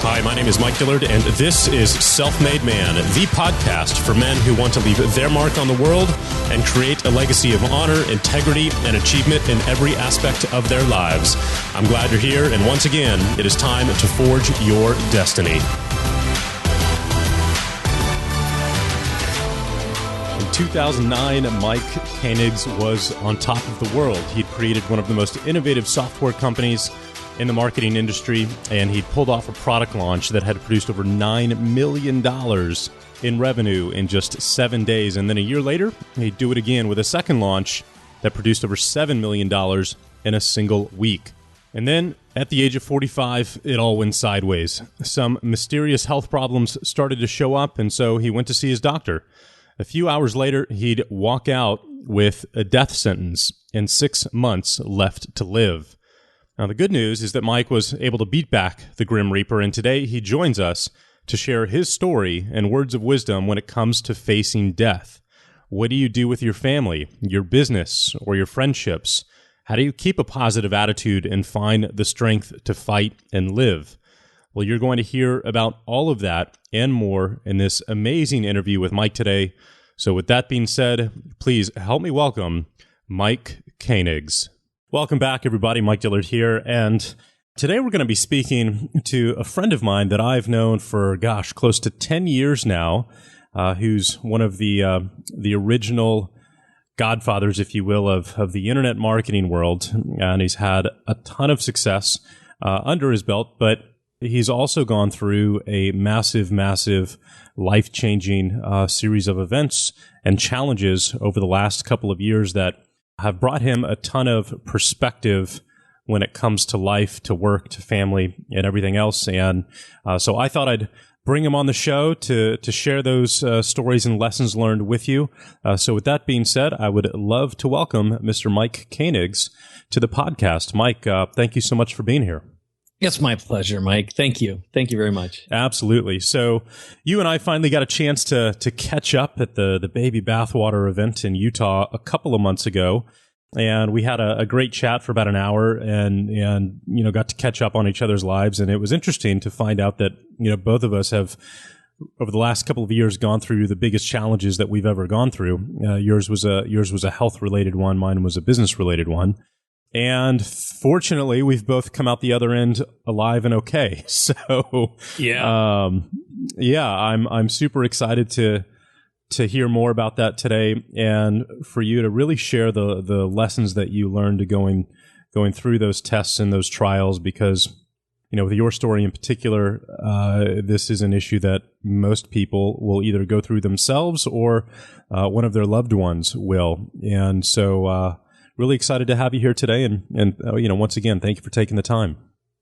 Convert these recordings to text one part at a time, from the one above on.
Hi, my name is Mike Dillard, and this is Self-Made Man, the podcast for men who want to leave their mark on the world and create a legacy of honor, integrity, and achievement in every aspect of their lives. I'm glad you're here, and once again, it is time to forge your destiny. In 2009, Mike Koenigs was on top of the world. He'd created one of the most innovative software companies in the marketing industry, and he'd pulled off a product launch that had produced over $9 million in revenue in just 7 days. And then a year later, he'd do it again with a second launch that produced over $7 million in a single week. And then, at the age of 45, it all went sideways. Some mysterious health problems started to show up, and so he went to see his doctor. A few hours later, he'd walk out with a death sentence and 6 months left to live. Now, the good news is that Mike was able to beat back the Grim Reaper, and today he joins us to share his story and words of wisdom when it comes to facing death. What do you do with your family, your business, or your friendships? How do you keep a positive attitude and find the strength to fight and live? Well, you're going to hear about all of that and more in this amazing interview with Mike today. So with that being said, please help me welcome Mike Koenigs. Welcome back, everybody. Mike Dillard here. And today we're going to be speaking to a friend of mine that I've known for, close to 10 years now, who's one of the original godfathers, if you will, of the internet marketing world. And he's had a ton of success under his belt, but he's also gone through a massive life-changing series of events and challenges over the last couple of years that have brought him a ton of perspective when it comes to life, to work, to family, and everything else. And so I thought I'd bring him on the show to share those stories and lessons learned with you. So with that being said, I would love to welcome Mr. Mike Koenigs to the podcast. Mike, thank you so much for being here. It's my pleasure, Mike. Thank you. Thank you very much. Absolutely. So you and I finally got a chance to catch up at the Baby Bathwater event in Utah a couple of months ago. And we had a great chat for about an hour and got to catch up on each other's lives. And it was interesting to find out that, both of us have, over the last couple of years, gone through the biggest challenges that we've ever gone through. Yours was a health-related one. Mine was a business-related one. And fortunately, we've both come out the other end alive and okay. So, I'm super excited to hear more about that today, and for you to really share the lessons that you learned going through those tests and those trials. Because, with your story in particular, this is an issue that most people will either go through themselves or one of their loved ones will, and so. Really excited to have you here today. And once again, thank you for taking the time.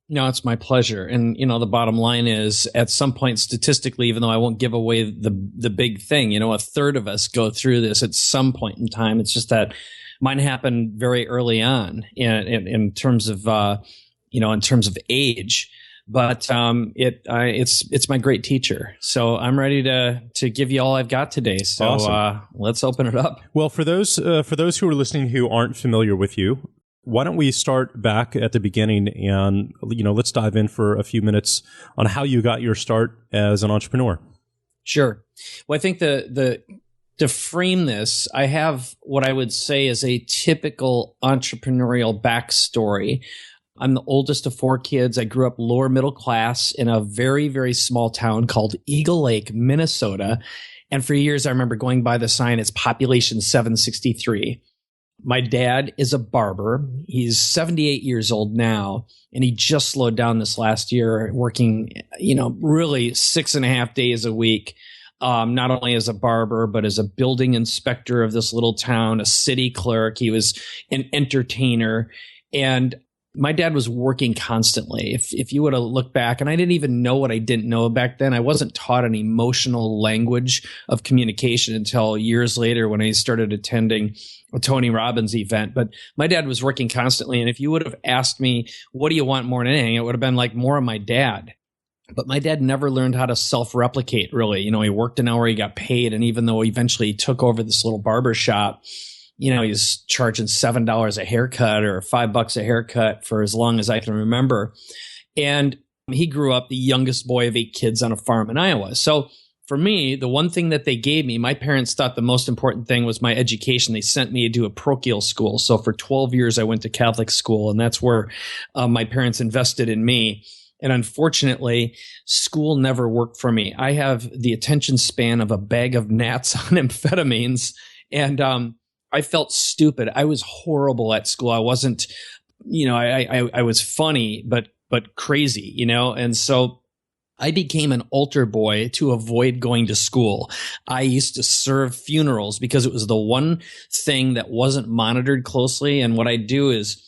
No, it's my pleasure. And, the bottom line is at some point statistically, even though I won't give away the big thing, a third of us go through this at some point in time. It's just that mine happened very early on in terms of, in terms of age. But it's my great teacher. So I'm ready to give you all I've got today. So awesome. Let's open it up. Well, for those who are listening who aren't familiar with you, why don't we start back at the beginning and let's dive in for a few minutes on how you got your start as an entrepreneur. Sure. Well, I think to frame this, I have what I would say is a typical entrepreneurial backstory. I'm the oldest of 4 kids. I grew up lower middle class in a very, very small town called Eagle Lake, Minnesota. And for years, I remember going by the sign, it's population 763. My dad is a barber. He's 78 years old now, and he just slowed down this last year, working, really 6.5 days a week, not only as a barber, but as a building inspector of this little town, a city clerk. He was an entertainer. And my dad was working constantly. If you would have looked back, and I didn't even know what I didn't know back then. I wasn't taught an emotional language of communication until years later when I started attending a Tony Robbins event. But my dad was working constantly. And if you would have asked me, what do you want more than anything? It would have been like more of my dad. But my dad never learned how to self-replicate, really. He worked an hour, he got paid. And even though eventually he took over this little barber shop, he's charging $7 a haircut or $5 a haircut for as long as I can remember. And He grew up the youngest boy of 8 kids on a farm in Iowa. So for me, the one thing that they gave me, my parents thought the most important thing was my education. They sent me to a parochial school. So for 12 years, I went to Catholic school, and that's where my parents invested in me. And unfortunately, school never worked for me. I have the attention span of a bag of gnats on amphetamines, and I felt stupid. I was horrible at school. I wasn't, I was funny, but crazy, and so I became an altar boy to avoid going to school. I used to serve funerals because it was the one thing that wasn't monitored closely. And what I do is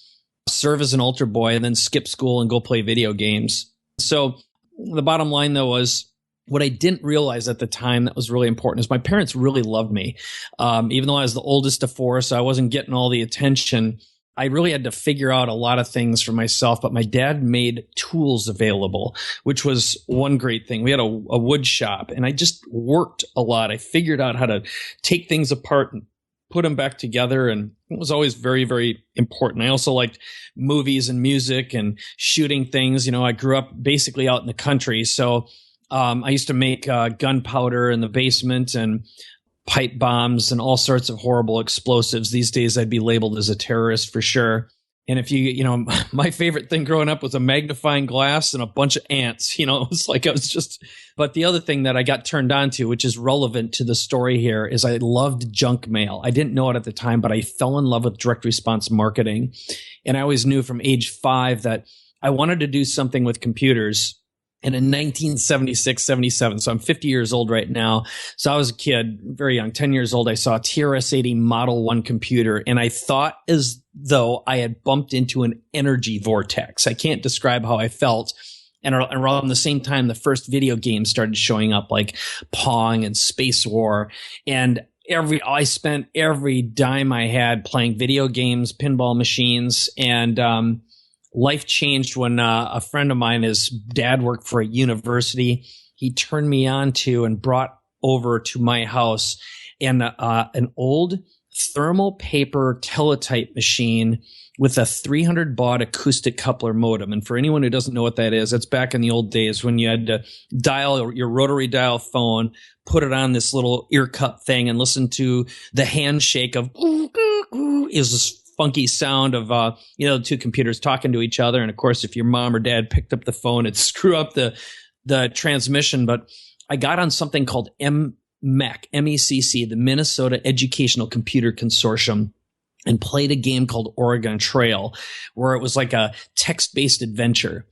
serve as an altar boy and then skip school and go play video games. So the bottom line, though, was what I didn't realize at the time that was really important is my parents really loved me. Even though I was the oldest of 4, so I wasn't getting all the attention. I really had to figure out a lot of things for myself, but my dad made tools available, which was one great thing. We had a wood shop, and I just worked a lot. I figured out how to take things apart and put them back together, and it was always very, very important. I also liked movies and music and shooting things. I grew up basically out in the country, so I used to make gunpowder in the basement and pipe bombs and all sorts of horrible explosives. These days, I'd be labeled as a terrorist for sure. And if my favorite thing growing up was a magnifying glass and a bunch of ants. It was like I was just. But the other thing that I got turned on to, which is relevant to the story here, is I loved junk mail. I didn't know it at the time, but I fell in love with direct response marketing. And I always knew from age 5 that I wanted to do something with computers. And in 1976, 77, so I'm 50 years old right now. So I was a kid, very young, 10 years old. I saw a TRS-80 Model 1 computer, and I thought as though I had bumped into an energy vortex. I can't describe how I felt. And around the same time, the first video games started showing up, like Pong and Space War. And I spent every dime I had playing video games, pinball machines, and life changed when a friend of mine, his dad worked for a university. He turned me on to and brought over to my house an old thermal paper teletype machine with a 300 baud acoustic coupler modem. And for anyone who doesn't know what that is, that's back in the old days when you had to dial your rotary dial phone, put it on this little ear cup thing, and listen to the handshake of is this funky sound of the two computers talking to each other. And of course, if your mom or dad picked up the phone, it'd screw up the transmission. But I got on something called MECC, MECC, the Minnesota Educational Computer Consortium, and played a game called Oregon Trail, where it was like a text-based adventure.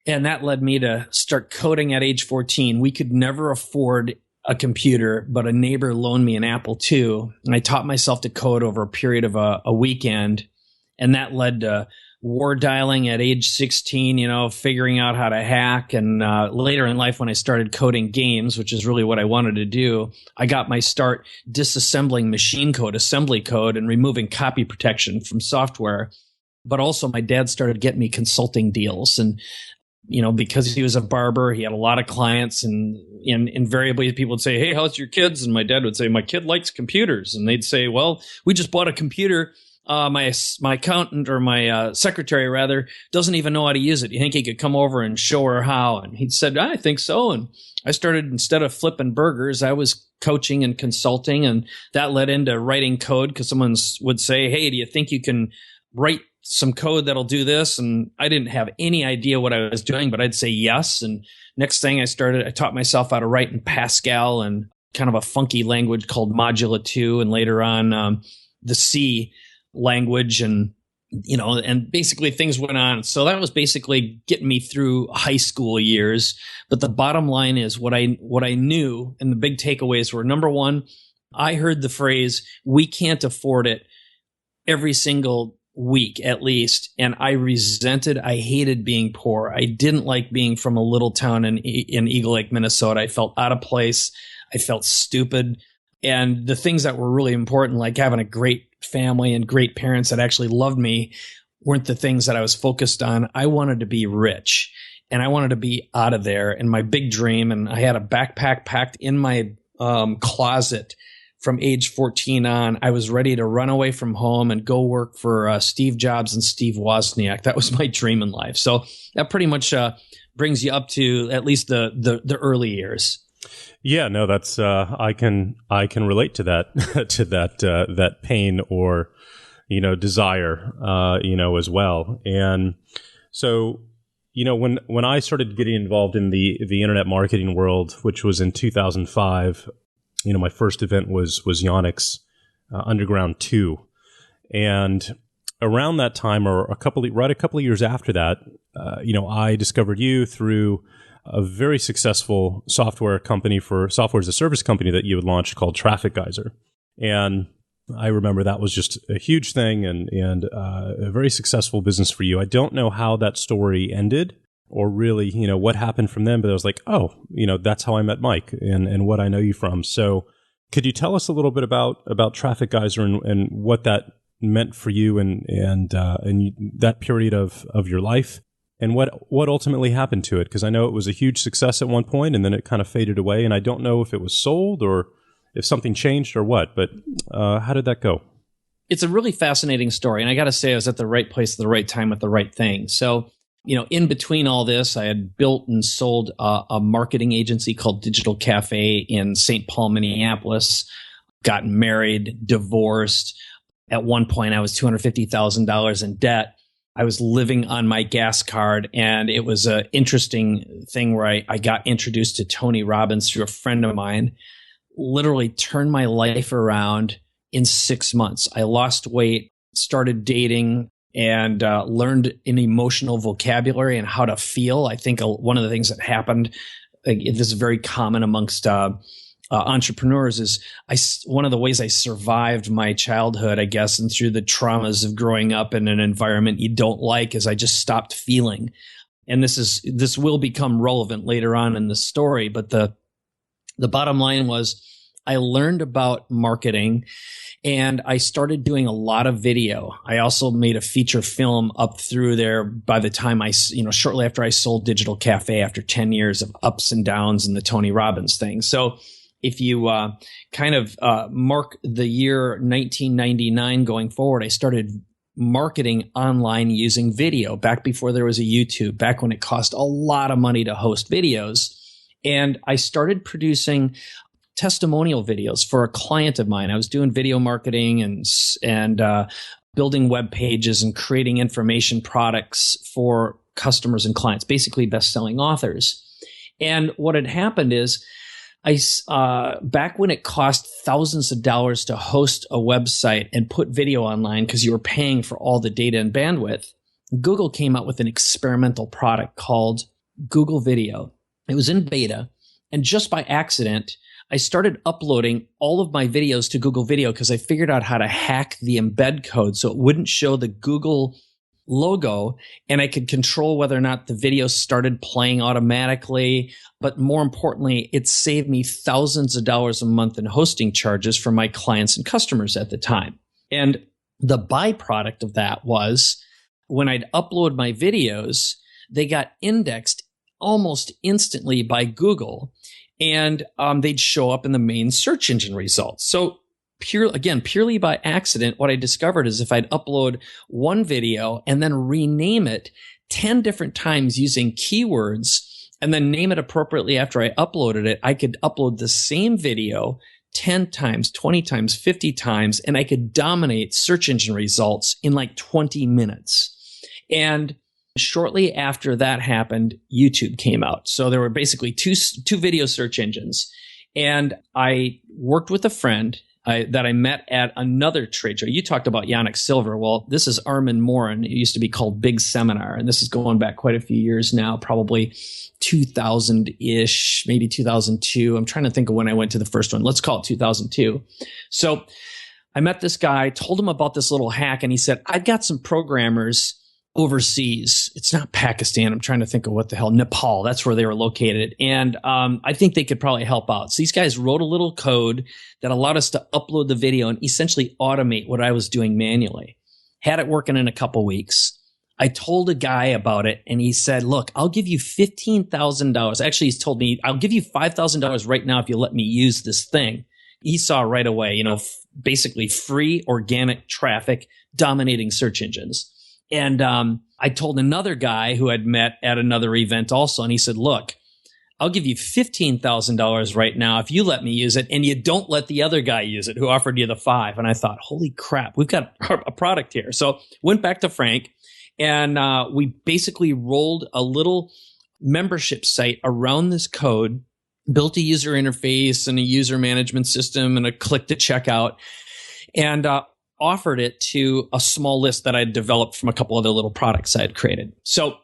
And that led me to start coding at age 14. We could never afford a computer, but a neighbor loaned me an Apple II, and I taught myself to code over a period of a weekend. And that led to war dialing at age 16, figuring out how to hack. And later in life, when I started coding games, which is really what I wanted to do, I got my start disassembling machine code, assembly code, and removing copy protection from software. But also my dad started getting me consulting deals. And because he was a barber, he had a lot of clients, and invariably people would say, "Hey, how's your kids?" And my dad would say, "My kid likes computers." And they'd say, "Well, we just bought a computer. My accountant, or my secretary rather, doesn't even know how to use it. You think he could come over and show her how?" And he said, "I think so." And I started, instead of flipping burgers, I was coaching and consulting, and that led into writing code, because someone would say, "Hey, do you think you can write some code that'll do this?" And I didn't have any idea what I was doing, but I'd say yes. And next thing I taught myself how to write in Pascal and kind of a funky language called Modula 2, and later on the C language, and and basically things went on. So that was basically getting me through high school years. But the bottom line is what I knew, and the big takeaways were, number one, I heard the phrase, "We can't afford it," every single week at least. And I hated being poor. I didn't like being from a little town in Eagle Lake, Minnesota. I felt out of place. I felt stupid. And the things that were really important, like having a great family and great parents that actually loved me, weren't the things that I was focused on. I wanted to be rich, and I wanted to be out of there. And my big dream, and I had a backpack packed in my closet from age 14 on. I was ready to run away from home and go work for Steve Jobs and Steve Wozniak. That was my dream in life. So that pretty much brings you up to at least the early years. Yeah, no, that's I can relate to that to that pain or desire as well. And so when I started getting involved in the internet marketing world, which was in 2005, my first event was Koenigs Underground 2, and around that time, or a couple of years after that, I discovered you through a very successful software as a service company that you had launched called Traffic Geyser. And I remember that was just a huge thing and a very successful business for you. I don't know how that story ended or really, what happened from then, but I was like, oh, that's how I met Mike and what I know you from. So could you tell us a little bit about Traffic Geyser and what that meant for you and that period of your life? And what ultimately happened to it? Because I know it was a huge success at one point, and then it kind of faded away. And I don't know if it was sold or if something changed or what. But how did that go? It's a really fascinating story. And I got to say, I was at the right place at the right time with the right thing. So, in between all this, I had built and sold a marketing agency called Digital Cafe in St. Paul, Minneapolis, gotten married, divorced. At one point, I was $250,000 in debt. I was living on my gas card, and it was an interesting thing where I got introduced to Tony Robbins through a friend of mine, literally turned my life around in 6 months. I lost weight, started dating, and learned an emotional vocabulary and how to feel. I think one of the things that happened, this is very common amongst entrepreneurs, is one of the ways I survived my childhood, I guess, and through the traumas of growing up in an environment you don't like, is I just stopped feeling. And this will become relevant later on in the story. But the bottom line was I learned about marketing and I started doing a lot of video. I also made a feature film up through there by the time shortly after I sold Digital Cafe, after 10 years of ups and downs in the Tony Robbins thing. So if you mark the year 1999 going forward, I started marketing online using video back before there was a YouTube, back when it cost a lot of money to host videos. And I started producing testimonial videos for a client of mine. I was doing video marketing and building web pages and creating information products for customers and clients, basically best-selling authors. And what had happened is, back when it cost thousands of dollars to host a website and put video online because you were paying for all the data and bandwidth, Google came out with an experimental product called Google Video. It was in beta, and just by accident, I started uploading all of my videos to Google Video because I figured out how to hack the embed code so it wouldn't show the Google logo, and I could control whether or not the video started playing automatically. But more importantly, it saved me thousands of dollars a month in hosting charges for my clients and customers at the time. And the byproduct of that was when I'd upload my videos, they got indexed almost instantly by Google, and they'd show up in the main search engine results. So purely by accident, what I discovered is if I'd upload one video and then rename it 10 different times using keywords and then name it appropriately after I uploaded it, I could upload the same video 10 times, 20 times, 50 times, and I could dominate search engine results in like 20 minutes. And shortly after that happened, YouTube came out. So there were basically two video search engines. And I worked with a friend that I met at another trade show. You talked about Yannick Silver. Well, this is Armin Morin. It used to be called Big Seminar. And this is going back quite a few years now, probably 2000-ish, maybe 2002. I'm trying to think of when I went to the first one. Let's call it 2002. So I met this guy, told him about this little hack, and he said, I've got some programmers overseas. It's not Pakistan. I'm trying to think of what the hell. Nepal. That's where they were located. And I think they could probably help out. So these guys wrote a little code that allowed us to upload the video and essentially automate what I was doing manually. Had it working in a couple weeks. I told a guy about it, and he said, look, I'll give you $15,000. Actually, he's told me, I'll give you $5,000 right now if you let me use this thing. He saw right away, basically free organic traffic dominating search engines. And I told another guy who I'd met at another event also, and he said, look, I'll give you $15,000 right now if you let me use it and you don't let the other guy use it who offered you the 5. And I thought, holy crap, we've got a product here. So went back to Frank, and we basically rolled a little membership site around this code, built a user interface and a user management system and a click to checkout, and offered it to a small list that I'd developed from a couple other little products I had created. So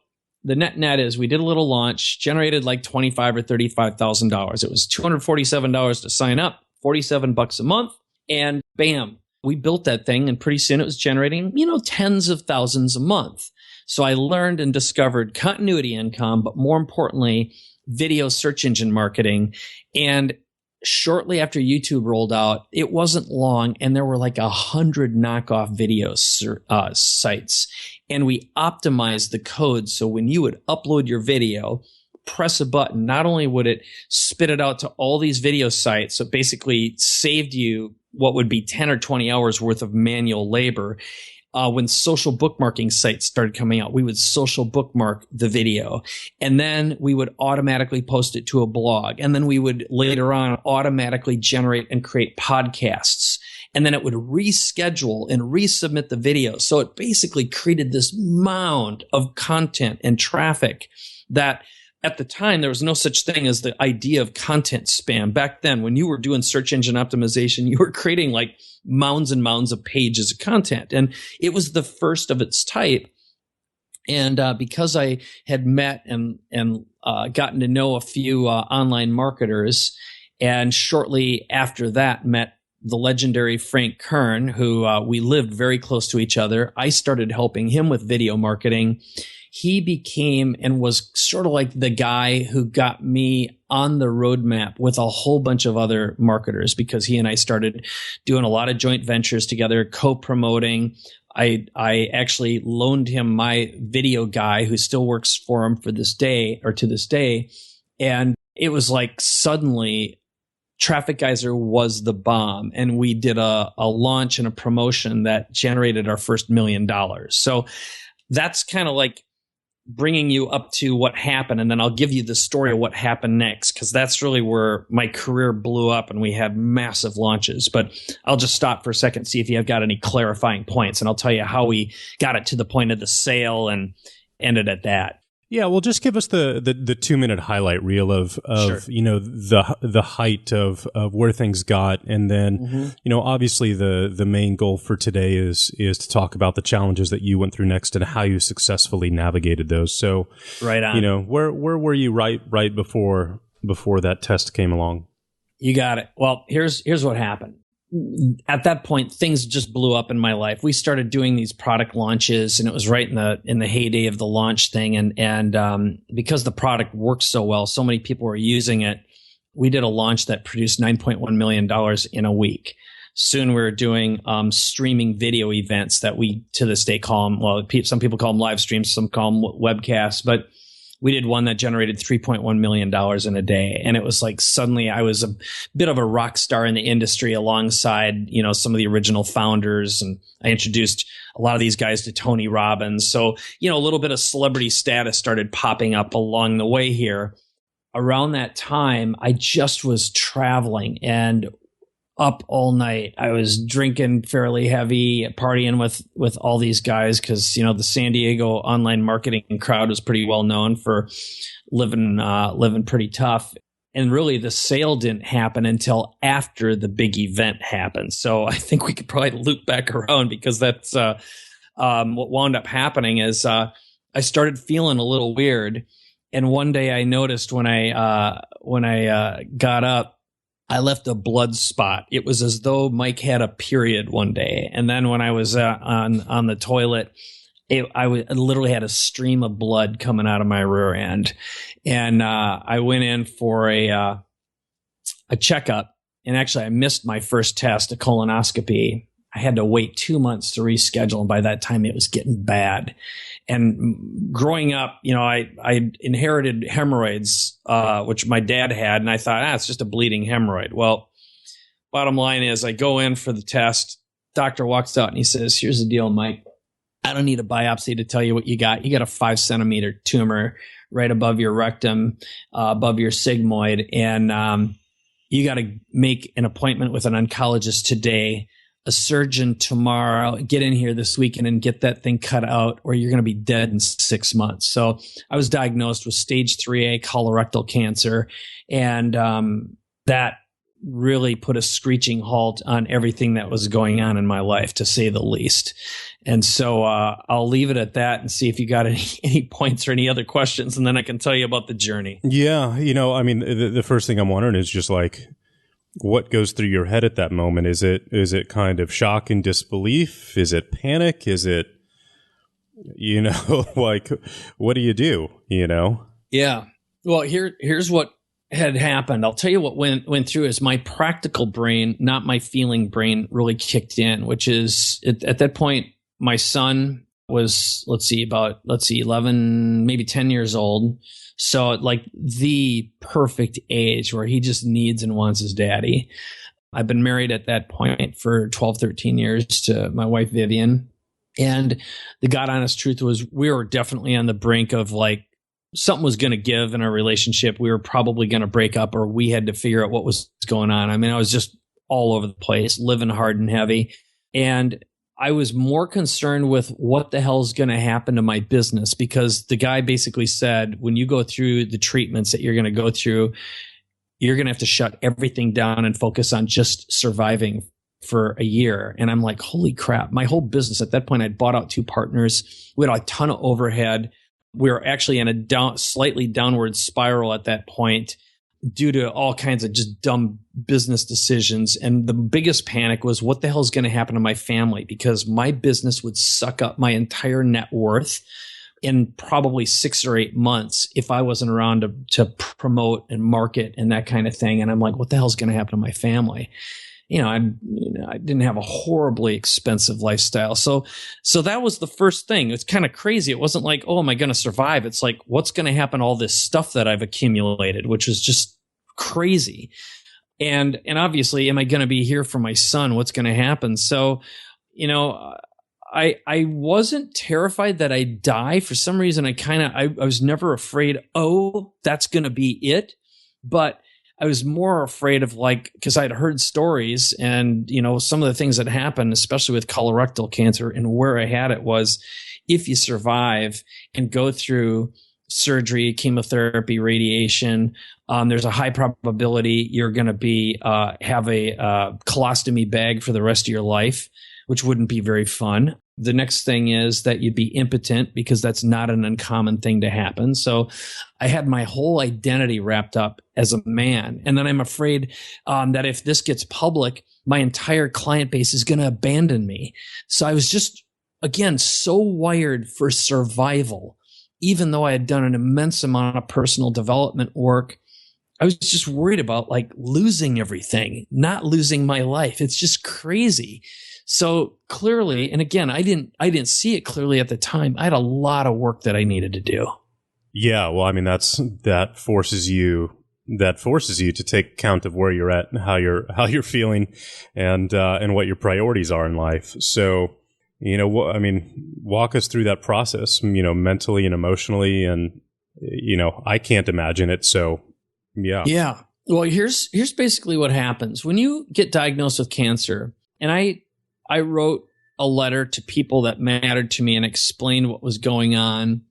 the net is we did a little launch, generated like $25,000 or $35,000. It was $247 to sign up, $47 a month, and bam, we built that thing, and pretty soon it was generating, tens of thousands a month. So I learned and discovered continuity income, but more importantly, video search engine marketing. And shortly after YouTube rolled out, it wasn't long, and there were like 100 knockoff video sites. And we optimized the code so when you would upload your video, press a button, not only would it spit it out to all these video sites, so basically saved you what would be 10 or 20 hours worth of manual labor. When social bookmarking sites started coming out, we would social bookmark the video, and then we would automatically post it to a blog. And then we would later on automatically generate and create podcasts. And then it would reschedule and resubmit the video. So it basically created this mound of content and traffic that at the time, there was no such thing as the idea of content spam. Back then, when you were doing search engine optimization, you were creating like mounds and mounds of pages of content. And it was the first of its type. And because I had met and gotten to know a few online marketers, and shortly after that met the legendary Frank Kern, who we lived very close to each other, I started helping him with video marketing. He became and was sort of like the guy who got me on the roadmap with a whole bunch of other marketers, because he and I started doing a lot of joint ventures together, co-promoting. I actually loaned him my video guy who still works for him to this day. And it was like suddenly Traffic Geyser was the bomb. And we did a launch and a promotion that generated our first $1 million. So that's kind of like bringing you up to what happened, and then I'll give you the story of what happened next, because that's really where my career blew up and we had massive launches. But I'll just stop for a second, see if you have got any clarifying points, and I'll tell you how we got it to the point of the sale and ended at that. Yeah, well, just give us the 2-minute highlight reel of Sure. the height of where things got, and then obviously the main goal for today is to talk about the challenges that you went through next and how you successfully navigated those. So, right on. Where were you right before that test came along? You got it. Well, here's what happened. At that point, things just blew up in my life. We started doing these product launches, and it was right in the heyday of the launch thing. And because the product worked so well, so many people were using it. We did a launch that produced $9.1 million in a week. Soon we were doing streaming video events that we to this day call them. Well, some people call them live streams, some call them webcasts, but we did one that generated $3.1 million in a day. And it was like suddenly I was a bit of a rock star in the industry alongside, some of the original founders. And I introduced a lot of these guys to Tony Robbins. So, a little bit of celebrity status started popping up along the way here. Around that time, I just was traveling and up all night. I was drinking fairly heavy, partying with all these guys because, the San Diego online marketing crowd was pretty well known for living pretty tough. And really the sale didn't happen until after the big event happened. So I think we could probably loop back around, because that's what wound up happening is I started feeling a little weird. And one day I noticed when I got up, I left a blood spot. It was as though Mike had a period one day. And then when I was on the toilet, I literally had a stream of blood coming out of my rear end. And I went in for a checkup. And actually, I missed my first test, a colonoscopy. I had to wait 2 months to reschedule. And by that time, it was getting bad. And growing up, I inherited hemorrhoids, which my dad had. And I thought, it's just a bleeding hemorrhoid. Well, bottom line is I go in for the test. Doctor walks out and he says, "Here's the deal, Mike. I don't need a biopsy to tell you what you got. You got a 5-centimeter tumor right above your rectum, above your sigmoid. And you got to make an appointment with an oncologist today, a surgeon tomorrow, get in here this weekend and get that thing cut out, or you're going to be dead in 6 months. So I was diagnosed with stage 3A colorectal cancer. And that really put a screeching halt on everything that was going on in my life, to say the least. And so I'll leave it at that and see if you got any points or any other questions, and then I can tell you about the journey. Yeah. I mean, the first thing I'm wondering is just like, what goes through your head at that moment? Is it kind of shock and disbelief? Is it panic? Is it, like, what do you do, Yeah. Well, here's what had happened. I'll tell you what went through is my practical brain, not my feeling brain, really kicked in, which is at that point, my son was, 11, maybe 10 years old. So like the perfect age where he just needs and wants his daddy. I've been married at that point for 12, 13 years to my wife, Vivian. And the God honest truth was we were definitely on the brink of like, something was going to give in our relationship. We were probably going to break up, or we had to figure out what was going on. I mean, I was just all over the place, living hard and heavy. And I was more concerned with what the hell is going to happen to my business, because the guy basically said, when you go through the treatments that you're going to go through, you're going to have to shut everything down and focus on just surviving for a year. And I'm like, holy crap. My whole business at that point, I'd bought out 2 partners. We had a ton of overhead. We were actually in a slightly downward spiral at that point due to all kinds of just dumb business decisions. And the biggest panic was, what the hell is going to happen to my family? Because my business would suck up my entire net worth in probably 6 or 8 months if I wasn't around to promote and market and that kind of thing. And I'm like, what the hell is going to happen to my family? I didn't have a horribly expensive lifestyle. So that was the first thing. It's kind of crazy. It wasn't like, oh, am I going to survive? It's like, what's going to happen to all this stuff that I've accumulated, which was just crazy. And obviously, am I going to be here for my son? What's going to happen? So, I wasn't terrified that I'd die. For some reason, I was never afraid, oh, that's going to be it. But I was more afraid of because I'd heard stories and, some of the things that happened, especially with colorectal cancer, and where I had it was, if you survive and go through surgery, chemotherapy, radiation, there's a high probability you're going to have a colostomy bag for the rest of your life, which wouldn't be very fun. The next thing is that you'd be impotent, because that's not an uncommon thing to happen. So I had my whole identity wrapped up as a man. And then I'm afraid that if this gets public, my entire client base is going to abandon me. So I was just, again, so wired for survival. Even though I had done an immense amount of personal development work, I was just worried about losing everything, not losing my life. It's just crazy. So clearly, and again, I didn't see it clearly at the time. I had a lot of work that I needed to do. Yeah, well, I mean, that forces you to take account of where you're at and how you're feeling, and what your priorities are in life. So, walk us through that process, mentally and emotionally, and I can't imagine it. So, yeah. Yeah. Well, here's basically what happens when you get diagnosed with cancer, and I wrote a letter to people that mattered to me and explained what was going on.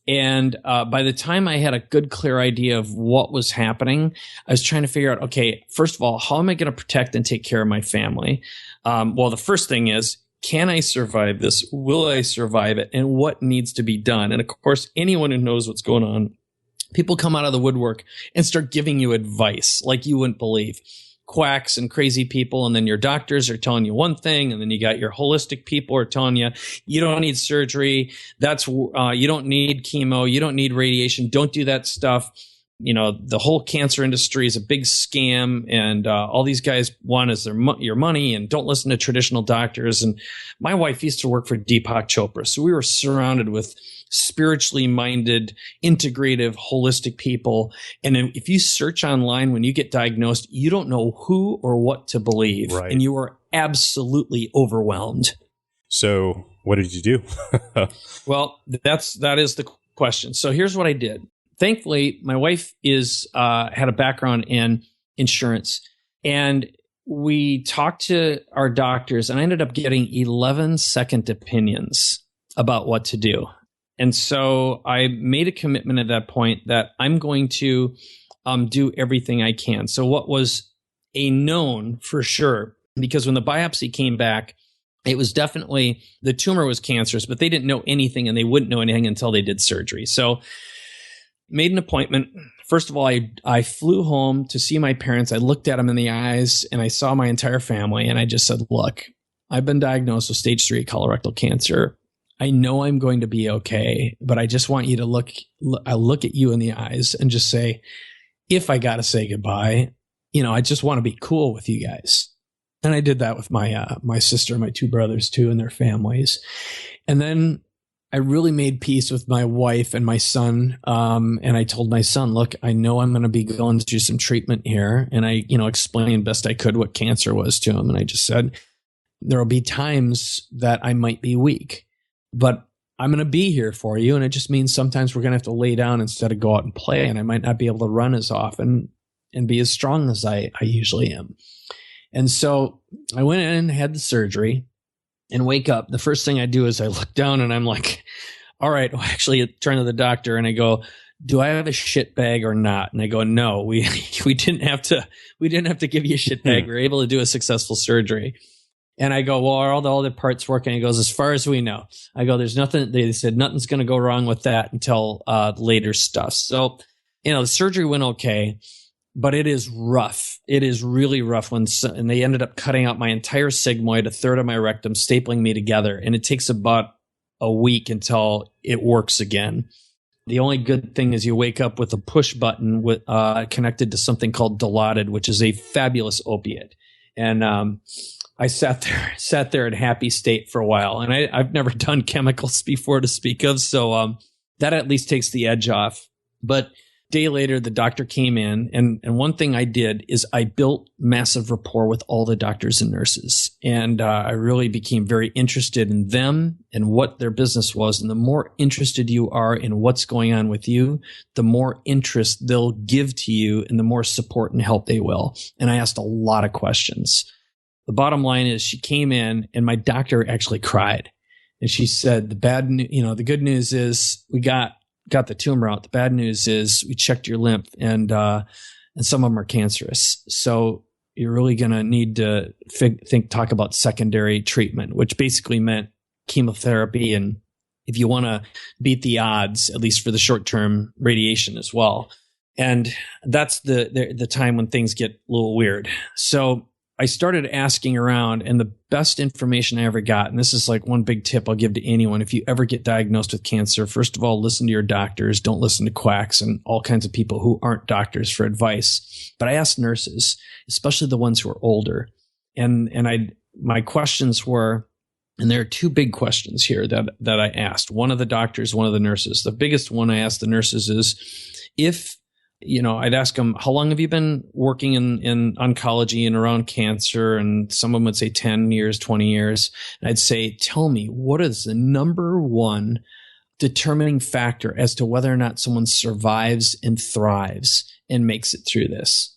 And by the time I had a good, clear idea of what was happening, I was trying to figure out, okay, first of all, how am I going to protect and take care of my family? Well, the first thing is, can I survive this? Will I survive it? And what needs to be done? And of course, anyone who knows what's going on, people come out of the woodwork and start giving you advice like you wouldn't believe. Quacks and crazy people, and then your doctors are telling you one thing, and then you got your holistic people are telling you you don't need surgery, you don't need chemo, you don't need radiation, don't do that stuff. The whole cancer industry is a big scam, and all these guys want is your money, and don't listen to traditional doctors. And my wife used to work for Deepak Chopra, so we were surrounded with spiritually minded, integrative, holistic people. And if you search online when you get diagnosed, you don't know who or what to believe, right, and you are absolutely overwhelmed. So what did you do? Well, that is the question. So here's what I did. Thankfully, my wife had a background in insurance, and we talked to our doctors, and I ended up getting 11 second opinions about what to do. And so I made a commitment at that point that I'm going to do everything I can. So what was a known for sure, because when the biopsy came back, it was definitely, the tumor was cancerous, but they didn't know anything, and they wouldn't know anything until they did surgery. So made an appointment. First of all, I flew home to see my parents. I looked at them in the eyes, and I saw my entire family, and I just said, look, I've been diagnosed with stage 3 colorectal cancer. I know I'm going to be okay, but I just want you to look at you in the eyes and just say, if I got to say goodbye, I just want to be cool with you guys. And I did that with my sister, my 2 brothers too, and their families. And then I really made peace with my wife and my son. And I told my son, look, I know I'm going to be going through some treatment here. And I, explained best I could what cancer was to him. And I just said, there'll be times that I might be weak, but I'm going to be here for you. And it just means sometimes we're going to have to lay down instead of go out and play. And I might not be able to run as often and be as strong as I usually am. And so I went in, had the surgery, and wake up. The first thing I do is I look down and I'm like, all right, well, actually I turn to the doctor and I go, do I have a shit bag or not? And I go, no, we didn't have to give you a shit bag. We were able to do a successful surgery. And I go, well, are all the other parts working? He goes, as far as we know. I go, there's nothing. They said nothing's going to go wrong with that until later stuff. So, the surgery went okay, but it is rough. It is really rough and they ended up cutting out my entire sigmoid, a third of my rectum, stapling me together. And it takes about a week until it works again. The only good thing is you wake up with a push button connected to something called Dilaudid, which is a fabulous opiate. And I sat there in happy state for a while. And I've never done chemicals before to speak of. So that at least takes the edge off. But day later, the doctor came in, and one thing I did is I built massive rapport with all the doctors and nurses. And I really became very interested in them and what their business was. And the more interested you are in what's going on with you, the more interest they'll give to you and the more support and help they will. And I asked a lot of questions. The bottom line is she came in and my doctor actually cried. And she said, the good news is we got the tumor out. The bad news is we checked your lymph and some of them are cancerous. So you're really going to need to talk about secondary treatment, which basically meant chemotherapy. And if you want to beat the odds, at least for the short term, radiation as well. And that's the time when things get a little weird. So I started asking around, and the best information I ever got, and this is like one big tip I'll give to anyone. If you ever get diagnosed with cancer, first of all, listen to your doctors. Don't listen to quacks and all kinds of people who aren't doctors for advice. But I asked nurses, especially the ones who are older. And my questions were, and there are 2 big questions here that I asked. One of the doctors, one of the nurses. The biggest one I asked the nurses is, I'd ask them, how long have you been working in oncology and around cancer? And some of them would say 10 years, 20 years. And I'd say, tell me, what is the number one determining factor as to whether or not someone survives and thrives and makes it through this?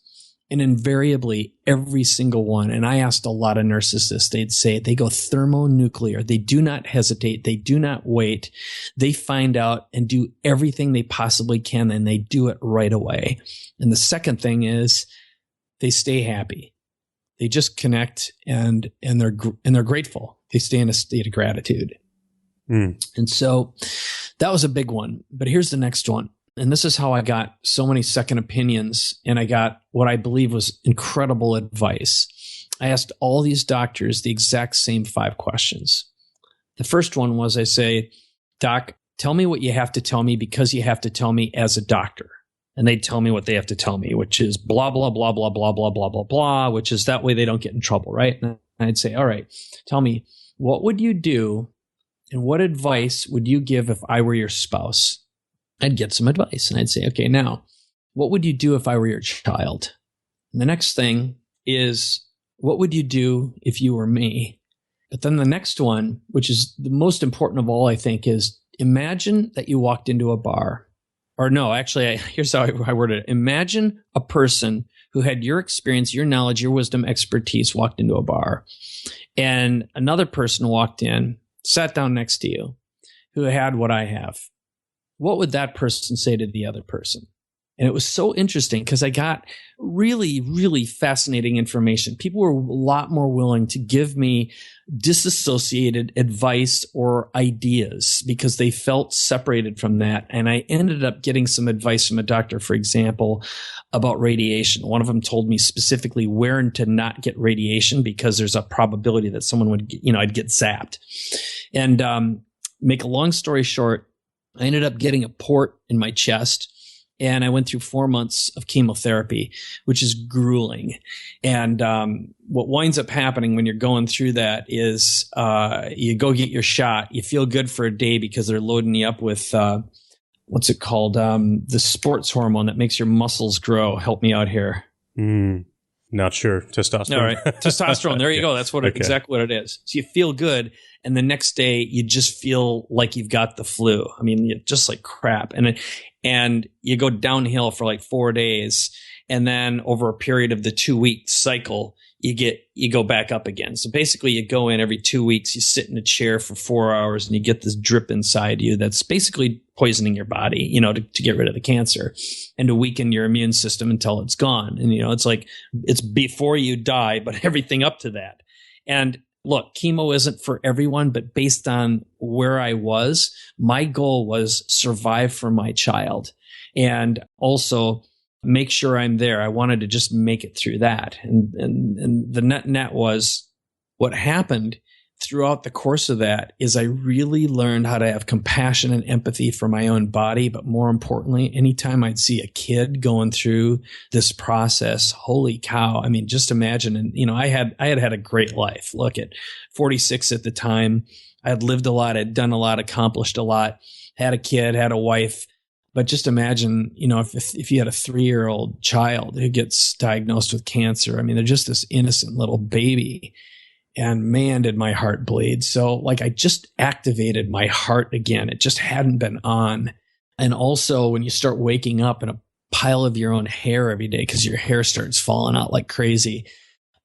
And invariably, every single one, and I asked a lot of nurses this, they'd say they go thermonuclear. They do not hesitate. They do not wait. They find out and do everything they possibly can, and they do it right away. And the second thing is they stay happy. They just connect and they're grateful. They stay in a state of gratitude. And so that was a big one. But here's the next one. And this is how I got so many second opinions, and I got what I believe was incredible advice. I asked all these doctors the exact same 5 questions. The first one was, I say, Doc, tell me what you have to tell me because you have to tell me as a doctor. And they'd tell me what they have to tell me, which is blah, blah, blah, blah, blah, blah, blah, blah, blah, which is that way they don't get in trouble, right? And I'd say, all right, tell me, what would you do and what advice would you give if I were your spouse? I'd get some advice and I'd say, okay, now, what would you do if I were your child? And the next thing is, what would you do if you were me? But then the next one, which is the most important of all, I think, is imagine that you walked into a bar. Or no, actually, here's how I worded it. Imagine a person who had your experience, your knowledge, your wisdom, expertise walked into a bar. And another person walked in, sat down next to you, who had what I have. What would that person say to the other person? And it was so interesting because I got really, really fascinating information. People were a lot more willing to give me disassociated advice or ideas because they felt separated from that. And I ended up getting some advice from a doctor, for example, about radiation. One of them told me specifically where to not get radiation because there's a probability that someone would, I'd get zapped. And make a long story short, I ended up getting a port in my chest. And I went through 4 months of chemotherapy, which is grueling. And what winds up happening when you're going through that is you go get your shot. You feel good for a day because they're loading you up with what's it called? The sports hormone that makes your muscles grow. Help me out here. Not sure. Testosterone. All right. Testosterone. There you go. That's exactly what it is. So you feel good. And the next day you just feel like you've got the flu. I mean, you're just like crap. And you go downhill for like 4 days. And then over a period of the 2-week cycle, you go back up again. So basically you go in every 2 weeks, you sit in a chair for 4 hours and you get this drip inside you that's basically poisoning your body, to get rid of the cancer and to weaken your immune system until it's gone. And, it's like, it's before you die, but everything up to that. And look, chemo isn't for everyone, but based on where I was, my goal was survive for my child and also make sure I'm there. I wanted to just make it through that. And the net was what happened throughout the course of that is I really learned how to have compassion and empathy for my own body. But more importantly, anytime I'd see a kid going through this process, holy cow. I mean, just imagine. And, I had a great life. Look, at 46 at the time, I had lived a lot, I'd done a lot, accomplished a lot, had a kid, had a wife. But just imagine, if you had a 3-year-old child who gets diagnosed with cancer, I mean, they're just this innocent little baby. And man, did my heart bleed. So I just activated my heart again. It just hadn't been on. And also when you start waking up in a pile of your own hair every day because your hair starts falling out like crazy,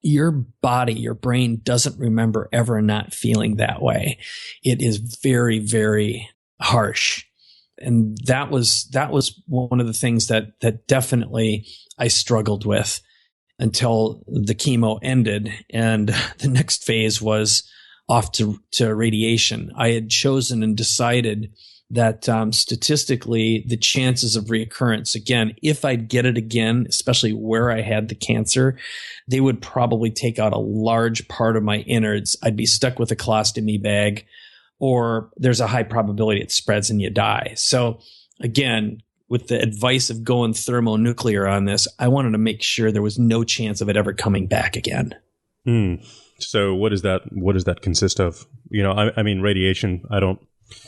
your body, your brain doesn't remember ever not feeling that way. It is very, very harsh. And that was one of the things that definitely I struggled with until the chemo ended. And the next phase was off to radiation. I had chosen and decided that statistically, the chances of reoccurrence, again, if I'd get it again, especially where I had the cancer, they would probably take out a large part of my innards. I'd be stuck with a colostomy bag, or there's a high probability it spreads and you die. So again, with the advice of going thermonuclear on this, I wanted to make sure there was no chance of it ever coming back again. So what does that consist of? I mean, radiation, I don't.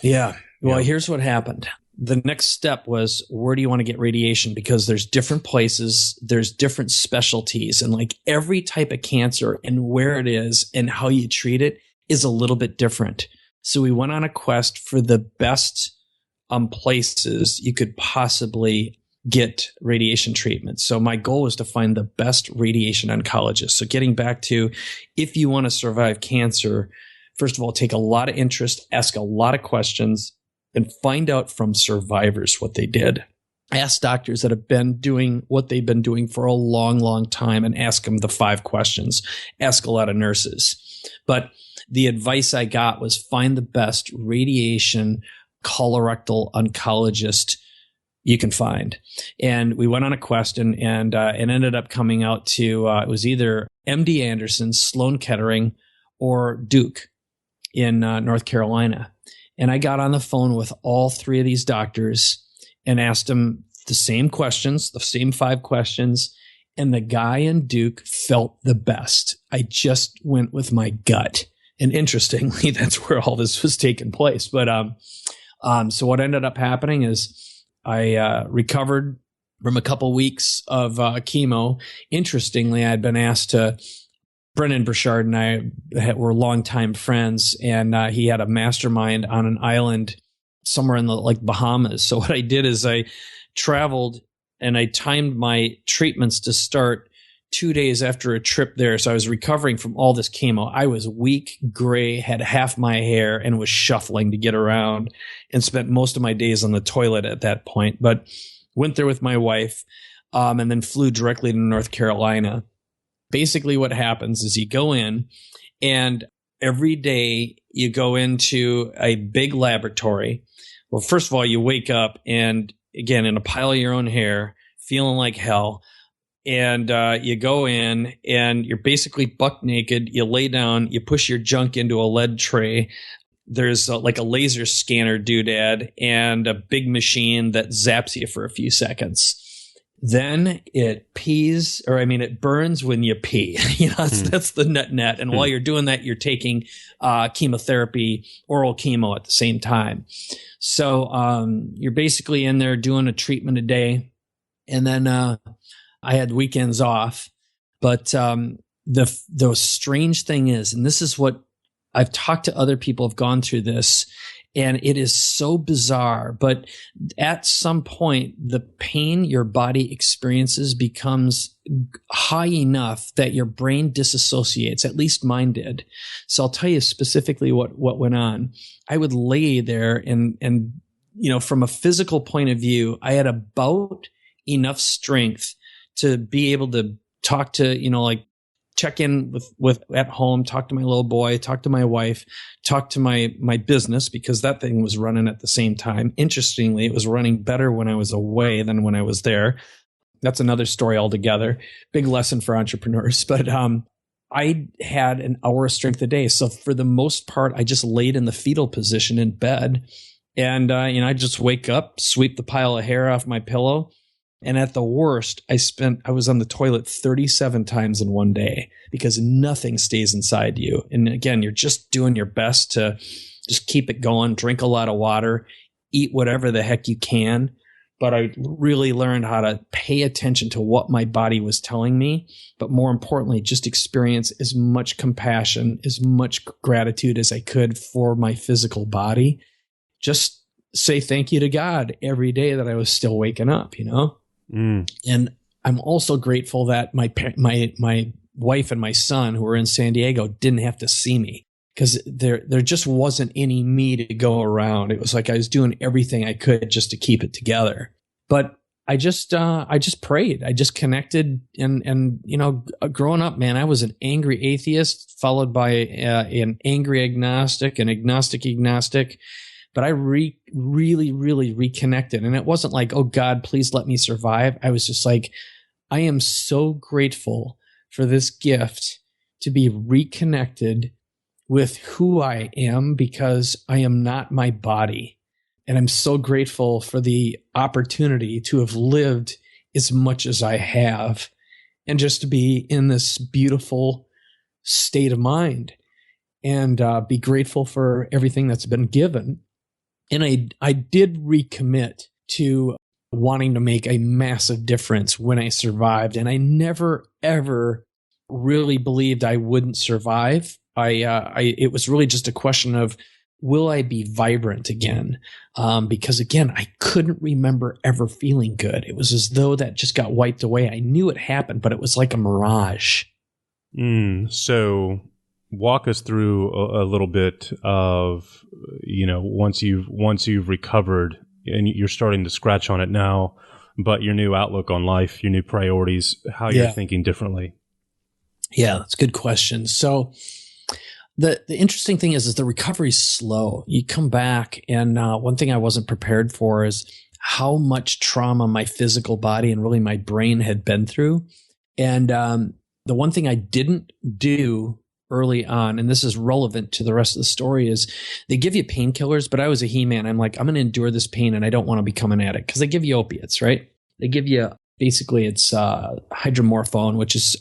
Yeah. Well, here's what happened. The next step was, where do you want to get radiation? Because there's different places, there's different specialties, and every type of cancer and where it is and how you treat it is a little bit different. So we went on a quest for the best places you could possibly get radiation treatment. So my goal was to find the best radiation oncologist. So getting back to, if you want to survive cancer, first of all, take a lot of interest, ask a lot of questions, and find out from survivors what they did. Ask doctors that have been doing what they've been doing for a long, long time and ask them the 5 questions. Ask a lot of nurses. But the advice I got was find the best radiation colorectal oncologist you can find. And we went on a quest and it ended up coming out to, it was either MD Anderson, Sloan Kettering, or Duke in North Carolina. And I got on the phone with all 3 of these doctors and asked them the same questions, the same 5 questions. And the guy in Duke felt the best. I just went with my gut. And interestingly, that's where all this was taking place. But so what ended up happening is I recovered from a couple weeks of chemo. Interestingly, I'd been asked to Brennan Burchard and I were longtime friends, and he had a mastermind on an island somewhere in the Bahamas. So what I did is I traveled and I timed my treatments to start 2 days after a trip there. So I was recovering from all this chemo. I was weak, gray, had half my hair, and was shuffling to get around, and spent most of my days on the toilet at that point. But went there with my wife, and then flew directly to North Carolina. Basically what happens is you go in, and every day you go into a big laboratory. Well, first of all, you wake up and, again, in a pile of your own hair, feeling like hell. And you go in and you're basically buck naked. You lay down, you push your junk into a lead tray. There's a laser scanner doodad and a big machine that zaps you for a few seconds. Then it burns when you pee. That's the net. And while you're doing that, you're taking chemotherapy, oral chemo at the same time. So you're basically in there doing a treatment a day. And then I had weekends off. But the strange thing is, and this is what I've talked to other people who've gone through this, and it is so bizarre, but at some point, the pain your body experiences becomes high enough that your brain disassociates. At least mine did. So I'll tell you specifically what went on. I would lay there and from a physical point of view, I had about enough strength to be able to talk to, check in with at home, talk to my little boy, talk to my wife, talk to my business, because that thing was running at the same time. Interestingly, it was running better when I was away than when I was there. That's another story altogether. Big lesson for entrepreneurs. But I had an hour of strength a day. So for the most part, I just laid in the fetal position in bed. And, I just wake up, sweep the pile of hair off my pillow. And at the worst, I was on the toilet 37 times in one day, because nothing stays inside you. And again, you're just doing your best to just keep it going, drink a lot of water, eat whatever the heck you can. But I really learned how to pay attention to what my body was telling me. But more importantly, just experience as much compassion, as much gratitude as I could for my physical body. Just say thank you to God every day that I was still waking up, And I'm also grateful that my wife and my son, who were in San Diego, didn't have to see me, because there just wasn't any me to go around. It was like I was doing everything I could just to keep it together. But I just prayed. I just connected, and growing up, man, I was an angry atheist, followed by an angry agnostic, an agnostic. But I really, really reconnected. And it wasn't like, oh God, please let me survive. I was just like, I am so grateful for this gift to be reconnected with who I am, because I am not my body. And I'm so grateful for the opportunity to have lived as much as I have, and just to be in this beautiful state of mind, and be grateful for everything that's been given. And I did recommit to wanting to make a massive difference when I survived. And I never, ever really believed I wouldn't survive. It was really just a question of, will I be vibrant again? Because again, I couldn't remember ever feeling good. It was as though that just got wiped away. I knew it happened, but it was like a mirage. So walk us through a little bit of, once you've recovered and you're starting to scratch on it now, but your new outlook on life, your new priorities, how you're thinking differently. Yeah, that's a good question. So the interesting thing is the recovery's slow. You come back, and one thing I wasn't prepared for is how much trauma my physical body and really my brain had been through. And the one thing I didn't do early on, and this is relevant to the rest of the story, is they give you painkillers, but I was a He-Man. I'm like, I'm going to endure this pain, and I don't want to become an addict, because they give you opiates, right? They give you, basically it's hydromorphone, which is,